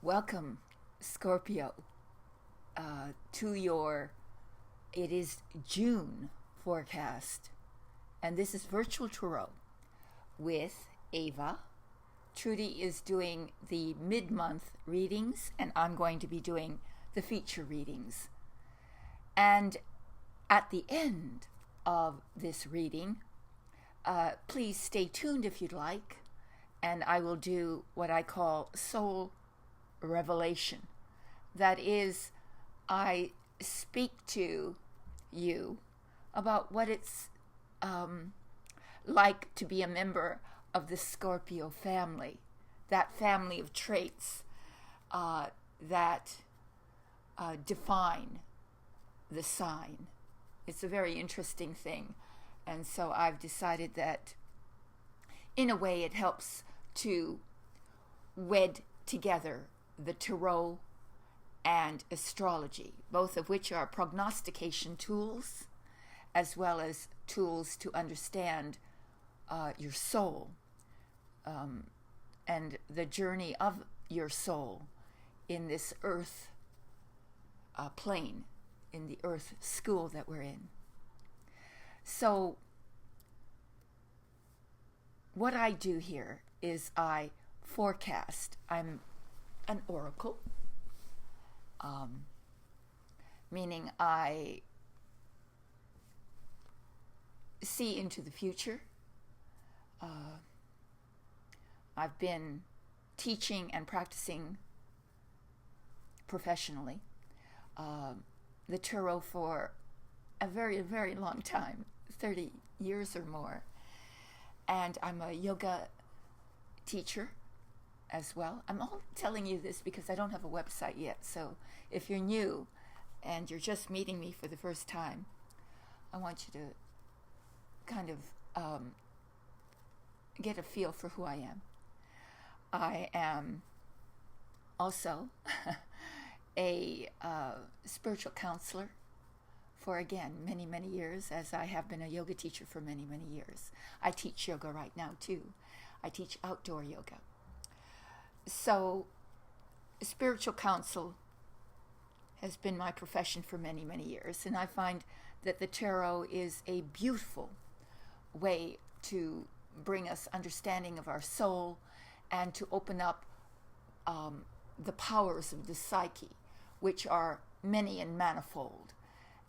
Welcome, Scorpio, to your, it is June forecast. And this is Virtual Tarot with Ava. Trudy is doing the mid-month readings, and I'm going to be doing the feature readings. And at the end of this reading, please stay tuned if you'd like, and I will do what I call soul revelation. That is, I speak to you about what it's like to be a member of the Scorpio family, that family of traits that define the sign. It's a very interesting thing. And so I've decided that in a way it helps to wed together the tarot and astrology, both of which are prognostication tools, as well as tools to understand your soul and the journey of your soul in this earth plane, in the earth school that we're in. So what I do here is I forecast. I'm an oracle, meaning I see into the future. I've been teaching and practicing professionally the tarot for a very, very long time, 30 years or more. And I'm a yoga teacher as well. I'm all telling you this because I don't have a website yet. So if you're new and you're just meeting me for the first time, I want you to kind of get a feel for who I am. I am also a spiritual counselor for, again, many, many years, as I have been a yoga teacher for many, many years. I teach yoga right now, too. I teach outdoor yoga. So spiritual counsel has been my profession for many, many years, and I find that the tarot is a beautiful way to bring us understanding of our soul and to open up the powers of the psyche, which are many and manifold.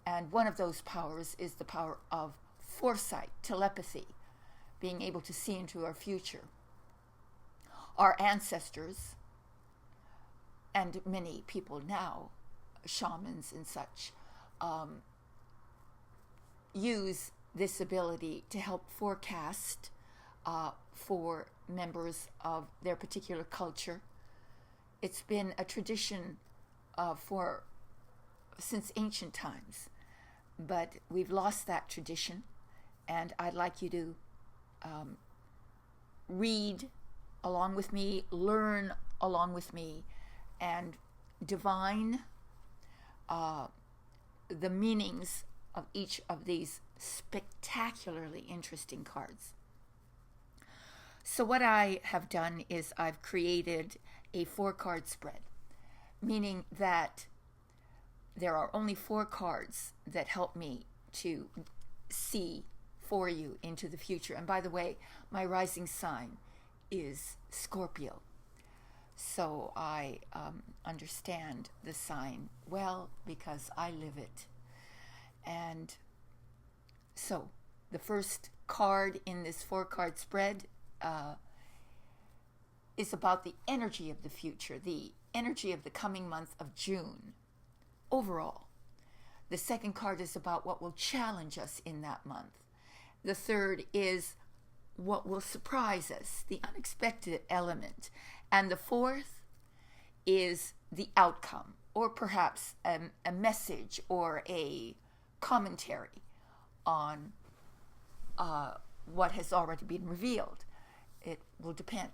And one of those powers is the power of foresight, telepathy, being able to see into our future. Our ancestors, and many people now, shamans and such, use this ability to help forecast for members of their particular culture. It's been a tradition since ancient times, but we've lost that tradition, and I'd like you to read along with me, learn along with me, and divine the meanings of each of these spectacularly interesting cards. So what I have done is I've created a 4-card spread, meaning that there are only 4 cards that help me to see for you into the future. And by the way, my rising sign is Scorpio. So I understand the sign well because I live it. And so the first card in this 4-card spread is about the energy of the future, the energy of the coming month of June overall. The second card is about what will challenge us in that month. The third is what will surprise us, the unexpected element. And the fourth is the outcome, or perhaps a message or a commentary on what has already been revealed. It will depend.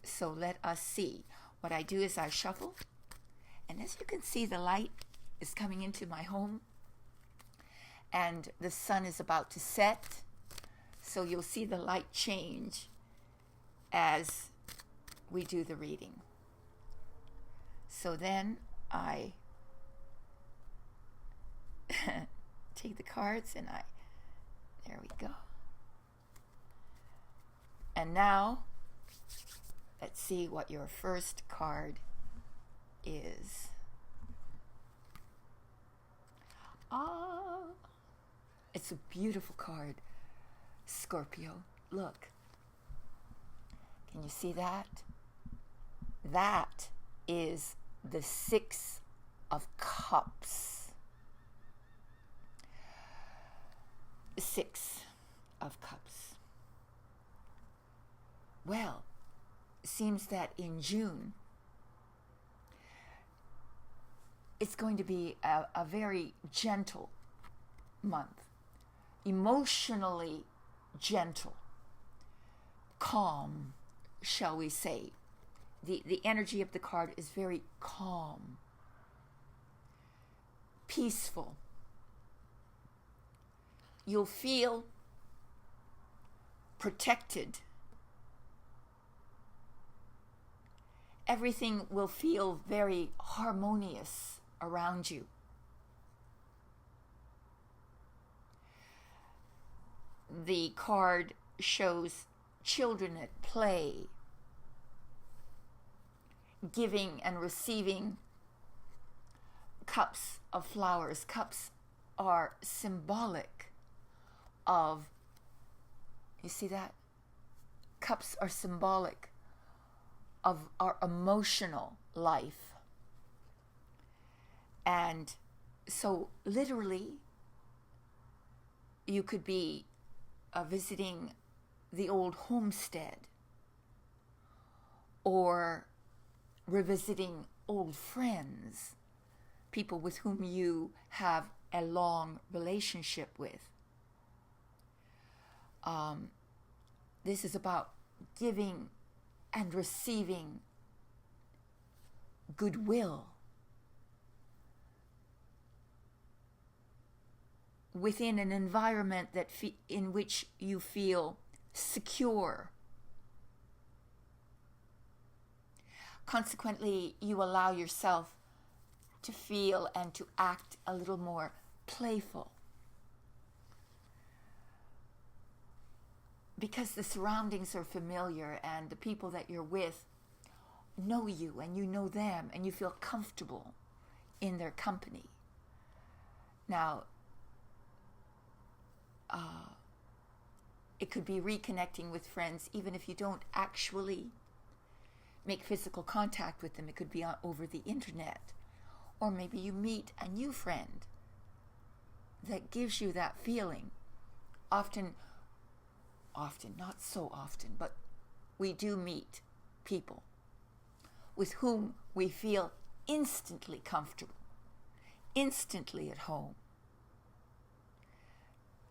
So let us see. What I do is I shuffle, and as you can see, the light is coming into my home, and the sun is about to set. So you'll see the light change as we do the reading. So then I take the cards and there we go. And now, let's see what your first card is. It's a beautiful card, Scorpio. Look. Can you see that? That is the Six of Cups. 6 of Cups. Well, it seems that in June, it's going to be a very gentle month, emotionally gentle, calm, shall we say. The energy of the card is very calm, peaceful. You'll feel protected. Everything will feel very harmonious around you. The card shows children at play, giving and receiving cups of flowers. Cups are symbolic of, you see that? Cups are symbolic of our emotional life. And so literally, you could be visiting the old homestead or revisiting old friends, people with whom you have a long relationship with. This is about giving and receiving goodwill within an environment in which you feel secure. Consequently, you allow yourself to feel and to act a little more playful, because the surroundings are familiar and the people that you're with know you and you know them and you feel comfortable in their company. Now, it could be reconnecting with friends even if you don't actually make physical contact with them. It could be over the internet. Or maybe you meet a new friend that gives you that feeling. Often, not so often, but we do meet people with whom we feel instantly comfortable, instantly at home.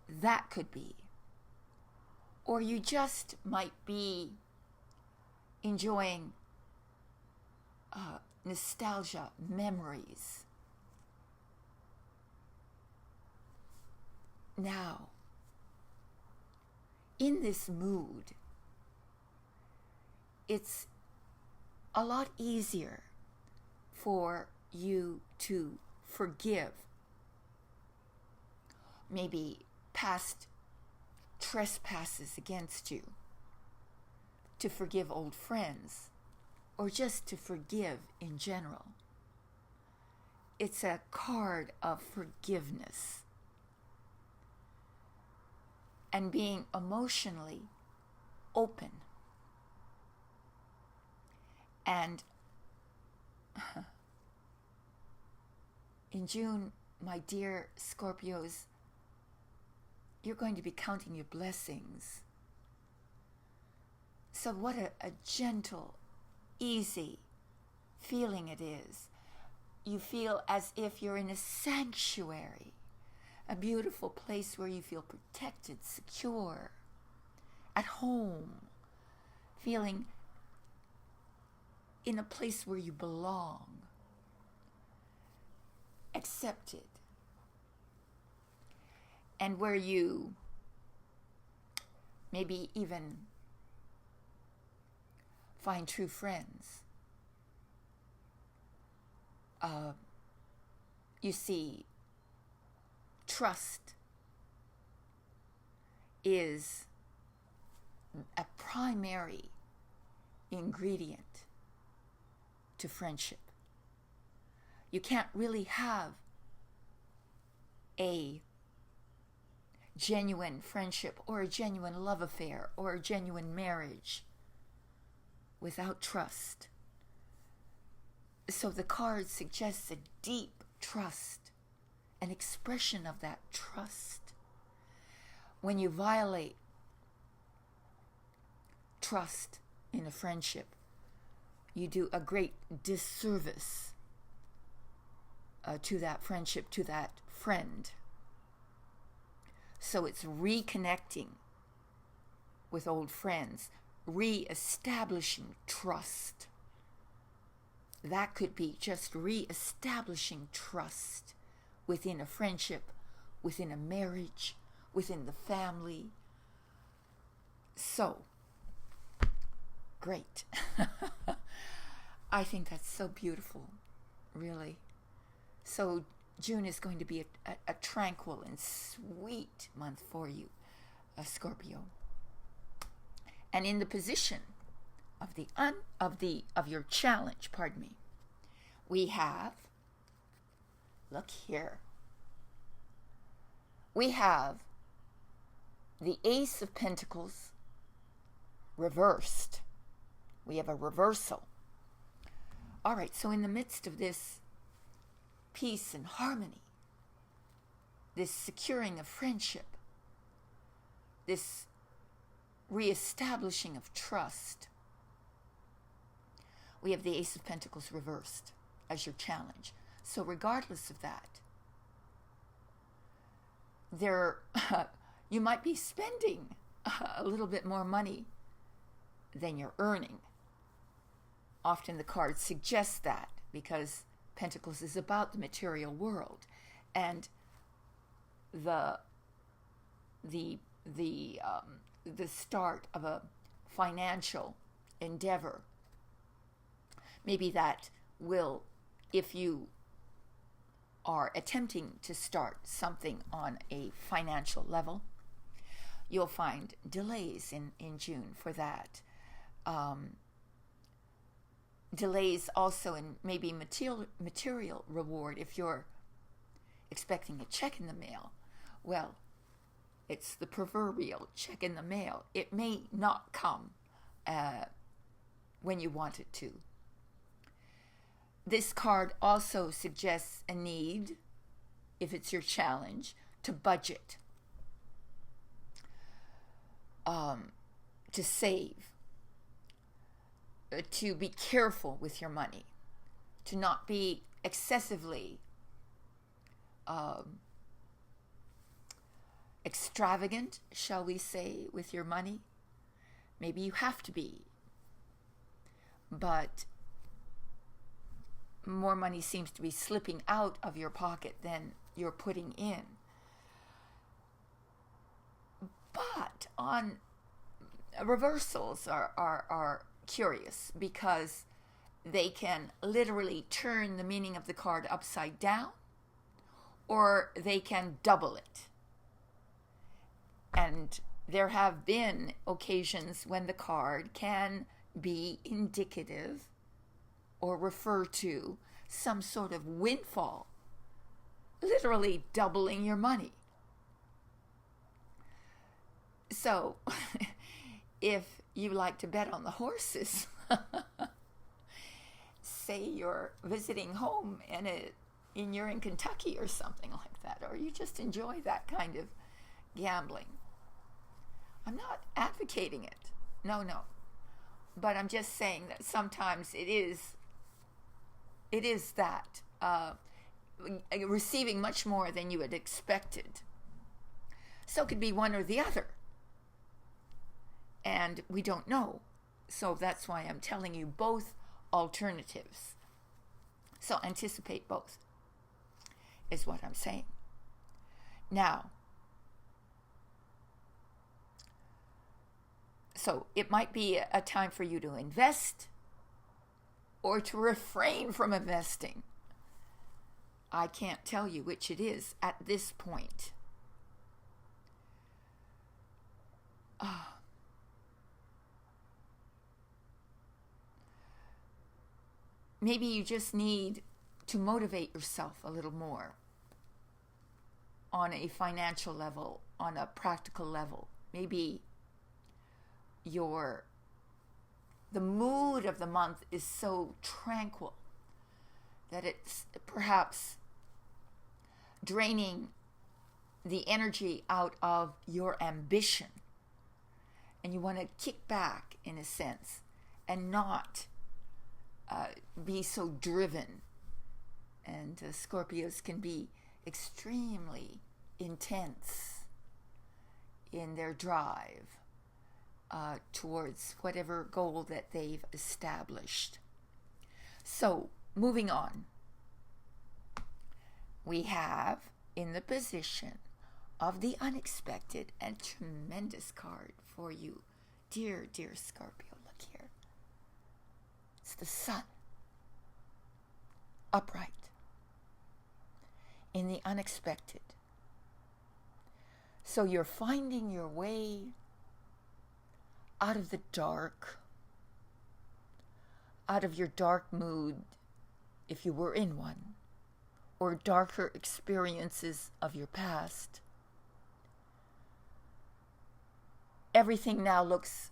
That could be. Or you just might be enjoying nostalgia, memories. Now, in this mood, it's a lot easier for you to forgive maybe past trespasses against you, to forgive old friends, or just to forgive in general. It's a card of forgiveness and being emotionally open. And in June, my dear Scorpios, you're going to be counting your blessings. So what a gentle, easy feeling it is. You feel as if you're in a sanctuary, a beautiful place where you feel protected, secure, at home, feeling in a place where you belong, accepted, and where you maybe even find true friends. You see, trust is a primary ingredient to friendship. You can't really have a genuine friendship or a genuine love affair or a genuine marriage without trust. So the card suggests a deep trust, an expression of that trust. When you violate trust in a friendship, you do a great disservice to that friendship, to that friend. So it's reconnecting with old friends, re-establishing trust. That could be just re-establishing trust within a friendship, within a marriage, within the family. So, great. I think that's so beautiful, really. So June is going to be a tranquil and sweet month for you, Scorpio. And in the position of your challenge, we have, look here, we have the Ace of Pentacles reversed. We have a reversal. All right, so in the midst of this peace and harmony, this securing of friendship, this reestablishing of trust, we have the Ace of Pentacles reversed as your challenge. So regardless of that, you might be spending a little bit more money than you're earning. Often the cards suggest that, because Pentacles is about the material world, and the start of a financial endeavor. Maybe that will, if you are attempting to start something on a financial level, you'll find delays in June for that. Delays also in maybe material reward. If you're expecting a check in the mail, well, it's the proverbial check in the mail. It may not come when you want it to. This card also suggests a need, if it's your challenge, to budget, to save, to be careful with your money, to not be excessively extravagant, shall we say, with your money. Maybe you have to be, but more money seems to be slipping out of your pocket than you're putting in. But on reversals are curious, because they can literally turn the meaning of the card upside down, or they can double it. And there have been occasions when the card can be indicative or refer to some sort of windfall, literally doubling your money. So, if you like to bet on the horses, say you're visiting home and you're in Kentucky or something like that, or you just enjoy that kind of gambling. I'm not advocating it. No. But I'm just saying that sometimes it is that receiving much more than you had expected. So it could be one or the other. And we don't know. So that's why I'm telling you both alternatives. So anticipate both, is what I'm saying. Now, so it might be a time for you to invest or to refrain from investing. I can't tell you which it is at this point. Maybe you just need to motivate yourself a little more on a financial level, on a practical level. Maybe the mood of the month is so tranquil that it's perhaps draining the energy out of your ambition. And you want to kick back, in a sense, and not be so driven. And Scorpios can be extremely intense in their drive towards whatever goal that they've established. So, moving on, we have in the position of the unexpected and tremendous card for you, dear Scorpio. Look here. It's the sun, upright, in the unexpected. So you're finding your way out of the dark, out of your dark mood, if you were in one, or darker experiences of your past. Everything now looks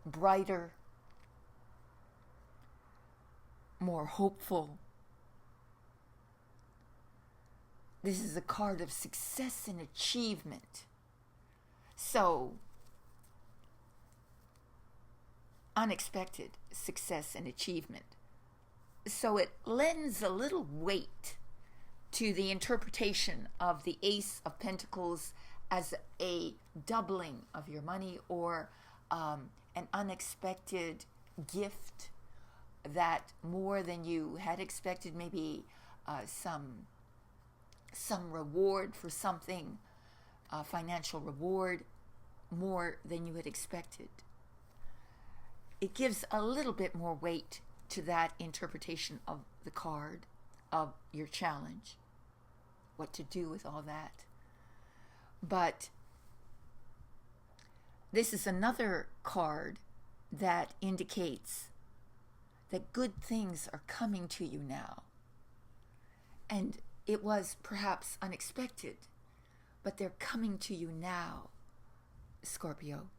brighter, more hopeful. This is a card of success and achievement. So, unexpected success and achievement. So it lends a little weight to the interpretation of the Ace of Pentacles as a doubling of your money, or an unexpected gift that more than you had expected, maybe some reward for something, financial reward, more than you had expected. It gives a little bit more weight to that interpretation of the card, of your challenge, what to do with all that. But this is another card that indicates that good things are coming to you now. And it was perhaps unexpected, but they're coming to you now, Scorpio.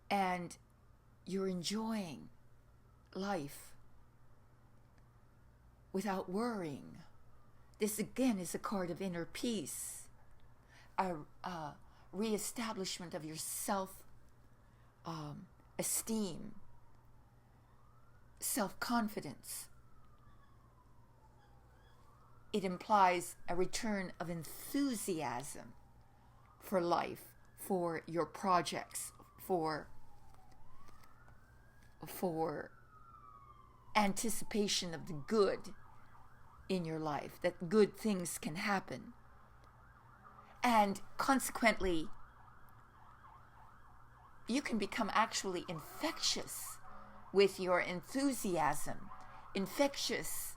And you're enjoying life without worrying. This again is a card of inner peace, a reestablishment of your self-esteem, self-confidence. It implies a return of enthusiasm for life, for your projects, for anticipation of the good in your life, that good things can happen. And consequently, you can become actually infectious with your enthusiasm. Infectious.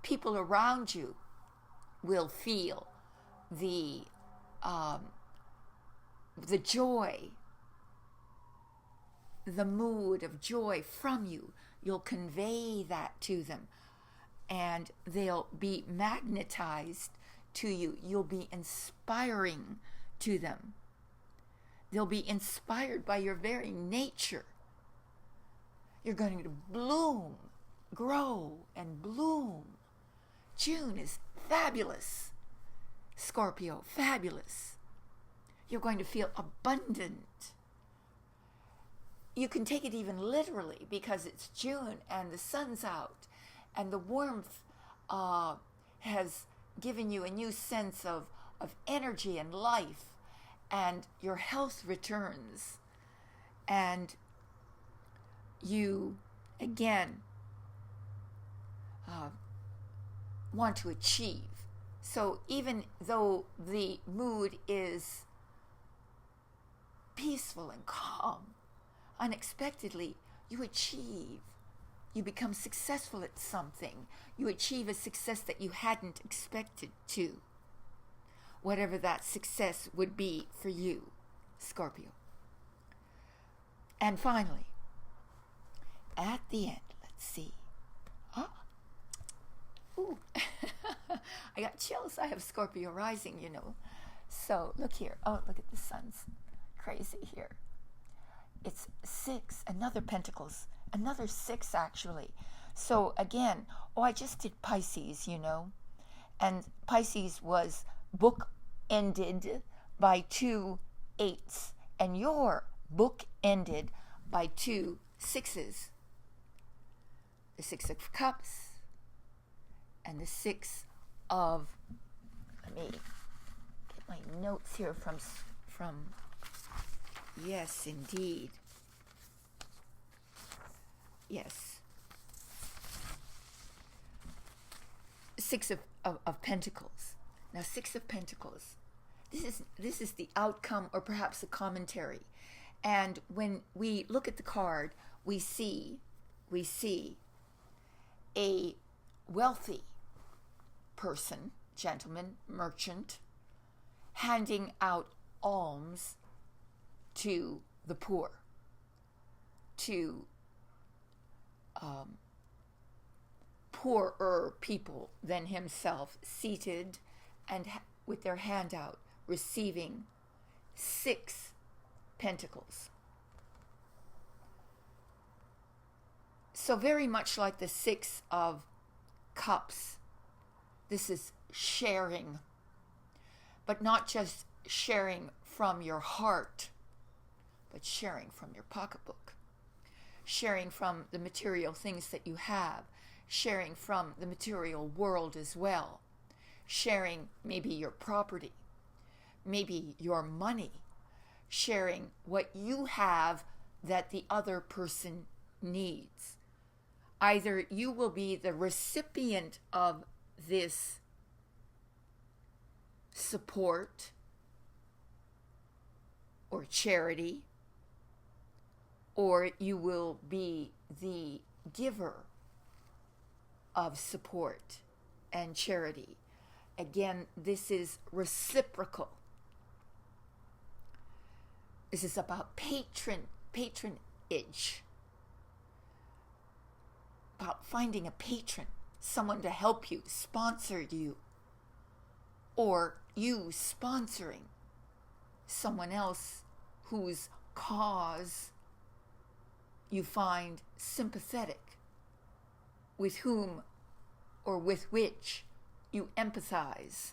People around you will feel the joy, the mood of joy from you. You'll convey that to them, and they'll be magnetized to you. You'll be inspiring to them. They'll be inspired by your very nature. You're going to bloom, grow, and bloom. June is fabulous, Scorpio, fabulous. You're going to feel abundant. You can take it even literally because it's June and the sun's out and the warmth has given you a new sense of energy and life, and your health returns, and you again want to achieve. So even though the mood is peaceful and calm, unexpectedly you achieve You become successful at something. You achieve a success that you hadn't expected to. Whatever that success would be for you, Scorpio. And finally, at the end, let's see. Ooh, I got chills. I have Scorpio rising, you know. So look here. Oh, look at the sun's crazy here. It's 6, another Pentacles, another 6 actually. So again, I just did Pisces, you know. And Pisces was book ended by 2 8s. And your book ended by 2 6s. The 6 of Cups and the 6 of, let me get my notes here from yes, indeed. Yes. 6 of Pentacles. Now, 6 of Pentacles. This is the outcome, or perhaps a commentary. And when we look at the card, we see a wealthy person, gentleman, merchant, handing out alms to the poor, to poorer people than himself, seated and with their hand out, receiving 6 pentacles. So very much like the 6 of cups, this is sharing, but not just sharing from your heart, but sharing from your pocketbook, sharing from the material things that you have, sharing from the material world as well, sharing maybe your property, maybe your money, sharing what you have that the other person needs. Either you will be the recipient of this support or charity, or you will be the giver of support and charity. Again, this is reciprocal. This is about patronage, about finding a patron, someone to help you, sponsor you, or you sponsoring someone else whose cause you find sympathetic, with whom or with which you empathize.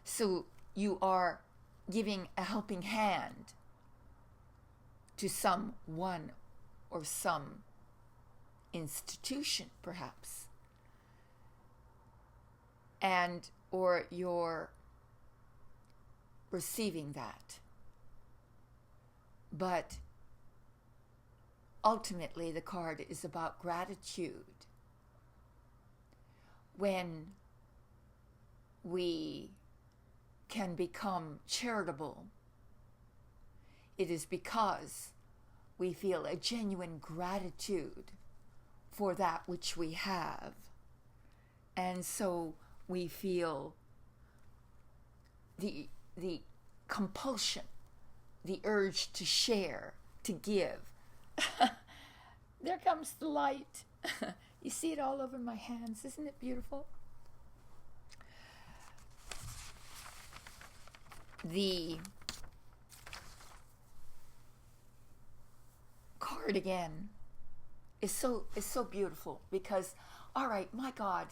So you are giving a helping hand to someone or some institution, perhaps, and or you're receiving that. But ultimately, the card is about gratitude. When we can become charitable, it is because we feel a genuine gratitude for that which we have. And so we feel the compulsion, the urge to share, to give. There comes the light. You see it all over my hands. Isn't it beautiful? The card again is so beautiful because, all right, my God,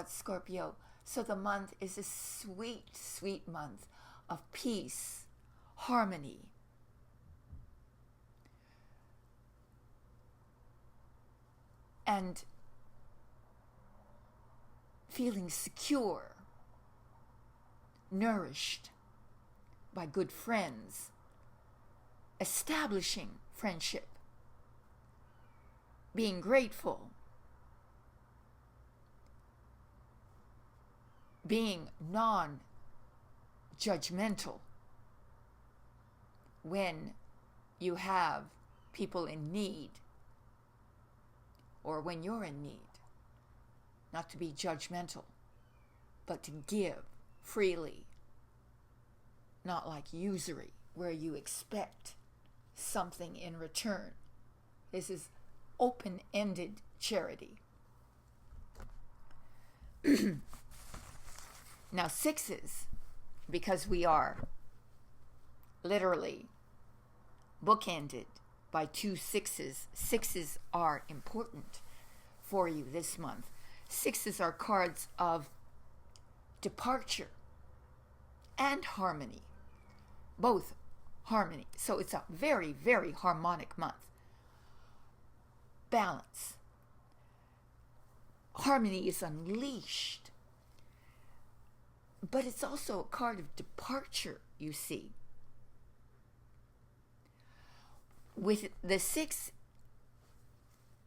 Scorpio. So the month is a sweet, sweet month of peace, harmony, and feeling secure, nourished by good friends, establishing friendship, being grateful, being non-judgmental when you have people in need, or when you're in need. Not to be judgmental, but to give freely. Not like usury, where you expect something in return. This is open-ended charity. Now, sixes, because we are literally bookended by two sixes, sixes are important for you this month. Sixes are cards of departure and harmony, both harmony. So it's a very, very harmonic month. Balance. Harmony is unleashed. But it's also a card of departure, you see. With the six,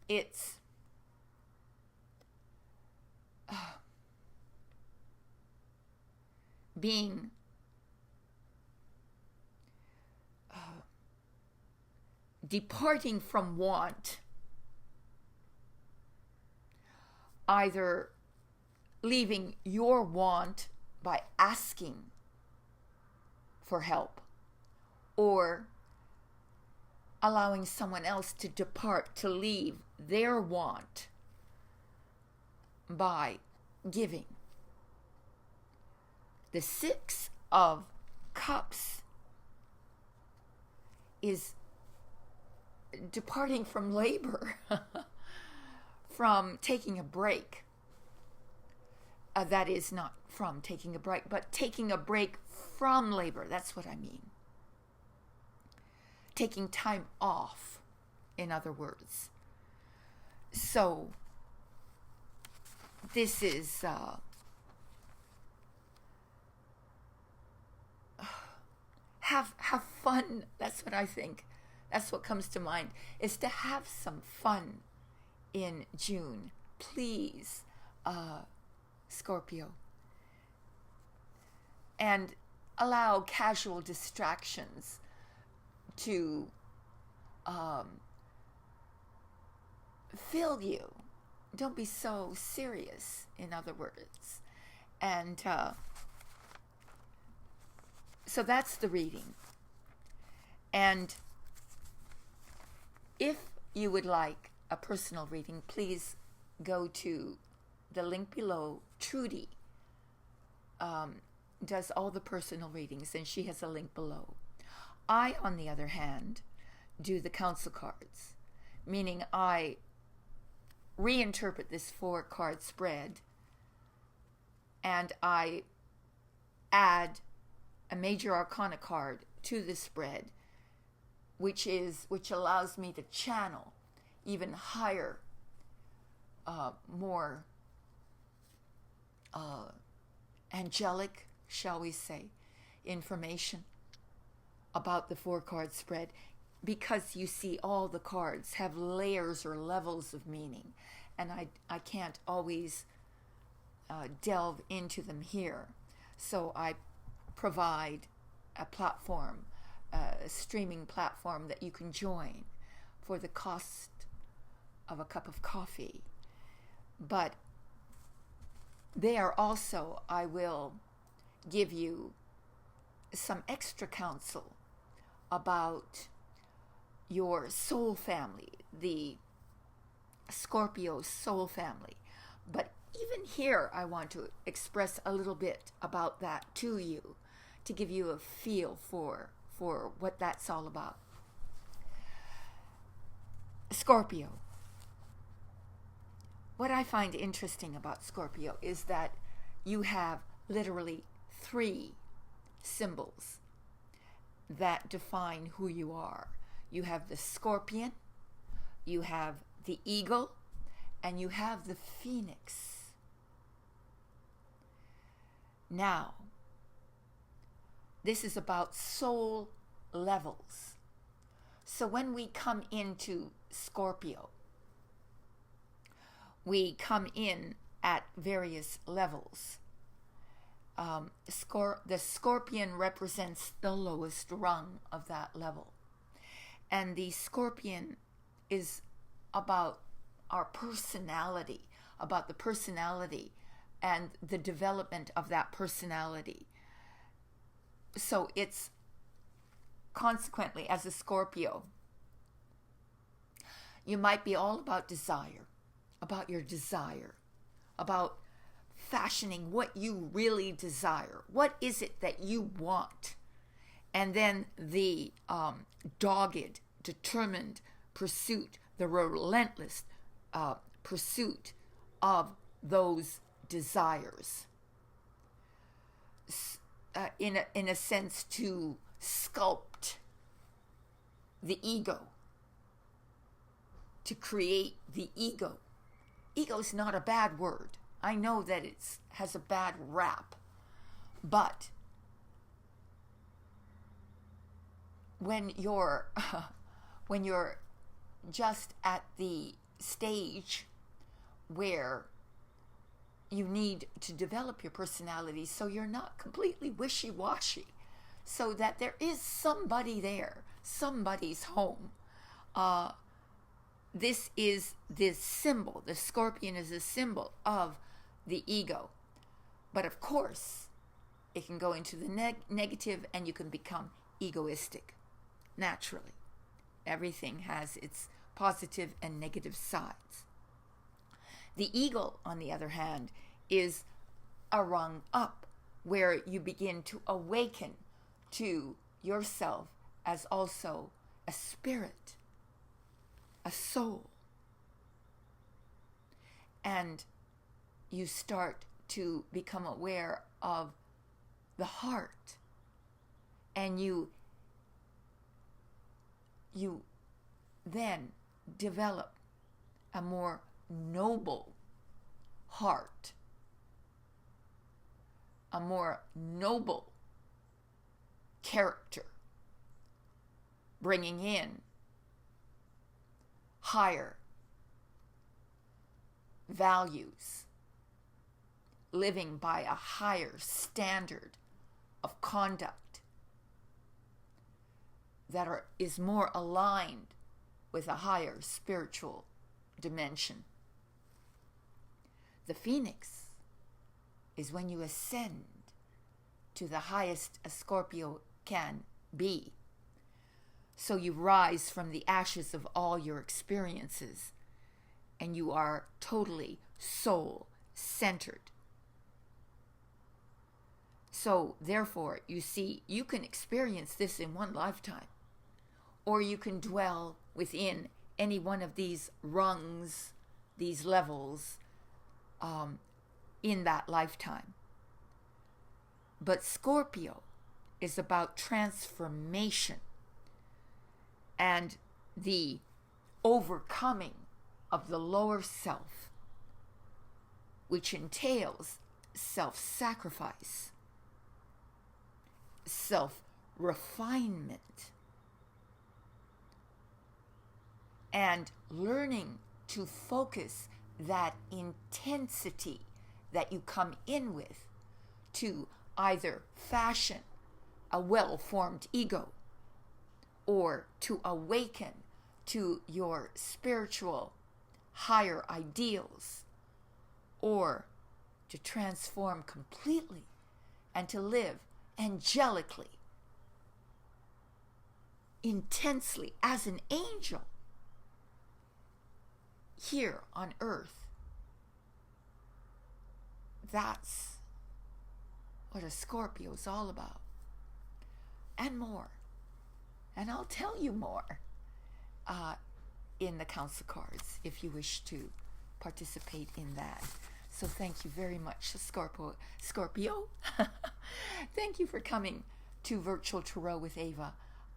it's being departing from want, either leaving your want by asking for help, or allowing someone else to depart, to leave their want by giving. The Six of Cups is departing from labor, from taking a break. That is not from taking a break, but taking a break from labor. That's what I mean. Taking time off, in other words. So, this is have fun. That's what I think. That's what comes to mind, is to have some fun in June. Please, Scorpio. And allow casual distractions to fill you. Don't be so serious, in other words. And so that's the reading. And if you would like a personal reading, please go to the link below. Trudy does all the personal readings, and she has a link below. I, on the other hand, do the council cards, meaning I reinterpret this 4-card spread, and I add a major arcana card to the spread, which allows me to channel even higher, more angelic, shall we say, information about the 4-card spread, because you see all the cards have layers or levels of meaning, and I can't always delve into them here. So I provide a platform, a streaming platform that you can join for the cost of a cup of coffee. But there also I will give you some extra counsel about your soul family, the Scorpio soul family. But even here, I want to express a little bit about that to you, to give you a feel for what that's all about. Scorpio. What I find interesting about Scorpio is that you have literally 3 symbols that define who you are. You have the scorpion, you have the eagle, and you have the phoenix. Now, this is about soul levels. So when we come into Scorpio, we come in at various levels. The scorpion represents the lowest rung of that level. And the scorpion is about our personality, about the personality and the development of that personality. So it's consequently, as a Scorpio, you might be all about desire, about your desire, about fashioning what you really desire. What is it that you want? And then the dogged, determined pursuit, the relentless pursuit of those desires. In a sense, to sculpt the ego, to create the ego. Ego is not a bad word. I know that it has a bad rap, but when you're just at the stage where you need to develop your personality so you're not completely wishy-washy, so that there is somebody there, somebody's home. This is this symbol. The scorpion is a symbol of the ego. But of course, it can go into the negative, and you can become egoistic. Naturally. Everything has its positive and negative sides. The eagle, on the other hand, is a rung up, where you begin to awaken to yourself as also a spirit, a soul. And you start to become aware of the heart, and you then develop a more noble heart, a more noble character, bringing in higher values, living by a higher standard of conduct that is more aligned with a higher spiritual dimension. The phoenix is when you ascend to the highest a Scorpio can be. So you rise from the ashes of all your experiences, and you are totally soul-centered. So therefore, you see, you can experience this in one lifetime, or you can dwell within any one of these rungs, these levels, in that lifetime. But Scorpio is about transformation and the overcoming of the lower self, which entails self-sacrifice, self-refinement, and learning to focus that intensity that you come in with to either fashion a well-formed ego, or to awaken to your spiritual higher ideals, or to transform completely and to live angelically, intensely as an angel here on earth. That's what a Scorpio is all about, and more. And I'll tell you more in the council cards if you wish to participate in that. So thank you very much, Scorpio. Thank you for coming to Virtual Tarot with Ava.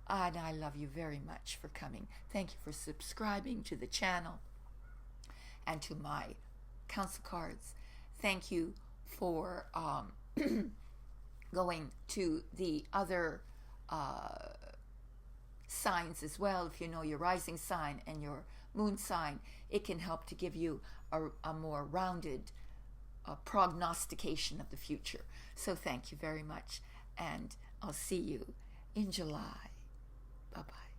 And I love you very much for coming. Thank you for subscribing to the channel and to my council cards. Thank you for going to the other signs as well. If you know your rising sign and your moon sign, it can help to give you a more rounded prognostication of the future. So thank you very much, and I'll see you in July. Bye-bye.